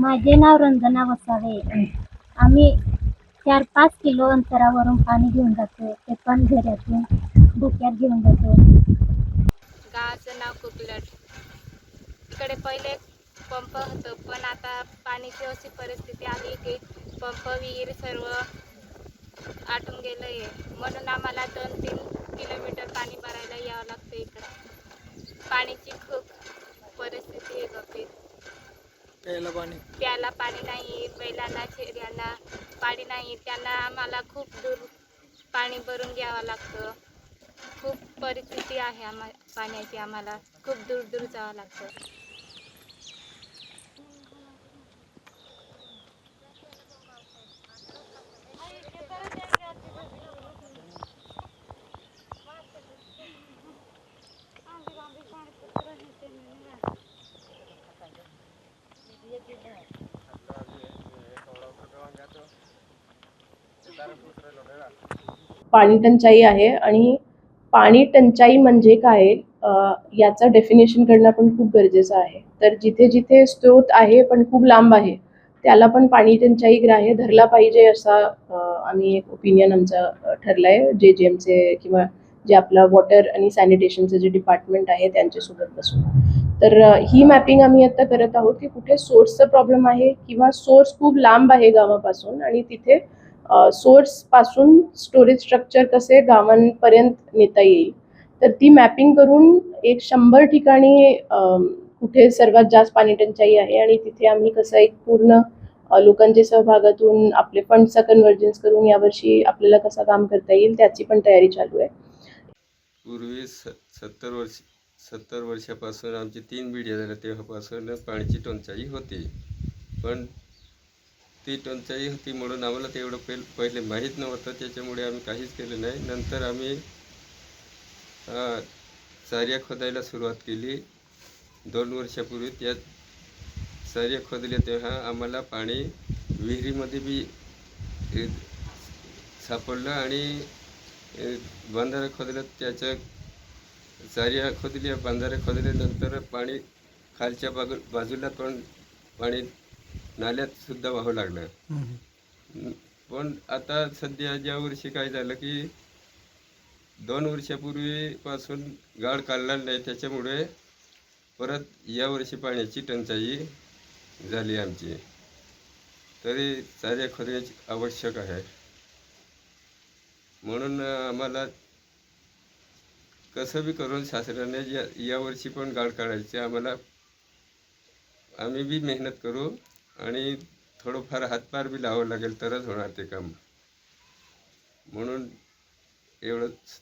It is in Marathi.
माझे नाव रंजना वसावे. आम्ही 4-5 किलो अंतरावरून पाणी घेऊन जातो. ते पण झऱ्यातून डोक्यात घेऊन जातो. गावाचं नाव कुकलट. इकडे पहिले पंप होतं, पण आता पाण्याची अशी परिस्थिती आली की पंप विहीर सर्व आटून गेलं आहे. म्हणून आम्हाला 2-3 किलोमीटर पाणी भरायला यावं लागतं. इकडं पाण्याची खूप परिस्थिती आहे गंभीर. प्यायला पाणी नाही, बैलांना शेळ्यांना पाणी नाही. त्यांना आम्हाला खूप दूर पाणी भरून घ्यावं लागतं. खूप परिस्थिती आहे पाण्याची. आम्हाला खूप दूर दूर जावं लागतं. पाणी टंचाई आहे आणि पाणी टंचाई म्हणजे काय याचं डेफिनेशन करणं पण खूप गरजेचं आहे. तर जिथे जिथे स्रोत आहे पण खूप लांब आहे त्याला पण पाणी टंचाई ग्राह्य धरला पाहिजे असा आम्ही एक ओपिनियन आमचं ठरलंय. JJMचे किंवा जे आपलं वॉटर आणि सॅनिटेशनचं जे डिपार्टमेंट आहे त्यांच्यासोबत बसून. तर ही मॅपिंग आम्ही आता करत आहोत की कुठे सोर्सचा प्रॉब्लेम आहे किंवा सोर्स खूप लांब आहे गावापासून आणि तिथे सोर्स पासून स्टोरेज स्ट्रक्चर कसे गावांपर्यंत नेता येईल. तर ती मॅपिंग करून एक 100 ठिकाणी कुठे सर्वात जास्त पाणी टंचाई आहे आणि तिथे आम्ही कसं एक पूर्ण लोकांच्या सहभागातून आपले फंडचा कन्व्हर्जन्स करून यावर्षी आपल्याला कसं काम करता येईल त्याची पण तयारी चालू आहे. पूर्वी 70 वर्षापासून आमची 3 पिढ्या झाल्या तेव्हापासून पाण्याची टंचाई होती. पण ती टंचाई होती म्हणून आम्हाला तेवढं पहिले माहीत नव्हतं. त्याच्यामुळे आम्ही काहीच केलं नाही. नंतर आम्ही चाऱ्या खोदायला सुरुवात केली 2 वर्षापूर्वी. त्या चाऱ्या खोदल्या तेव्हा आम्हाला पाणी विहिरीमध्ये बी सापडलं आणि बंधारा खोदलं. त्याच्या चाऱ्या खोदल्या, बंधारे खोदल्यानंतर पाणी खालच्या बाजूला पण पाणी नाल्यात सुद्धा वाहू लागलं. पण आता सध्या ज्या वर्षी काय झालं की 2 वर्षापूर्वीपासून गाळ काढला नाही, त्याच्यामुळे परत यावर्षी पाण्याची टंचाई झाली आमची. तरी चाऱ्या खोदण्याची आवश्यक आहे. म्हणून आम्हाला कसं बी करून शासनाने यावर्षी पण गाळ काढायचे आम्हाला. आम्ही बी मेहनत करू आणि थोडंफार हातभार बी लावावं लागेल तरच होणार ते काम. म्हणून एवढंच.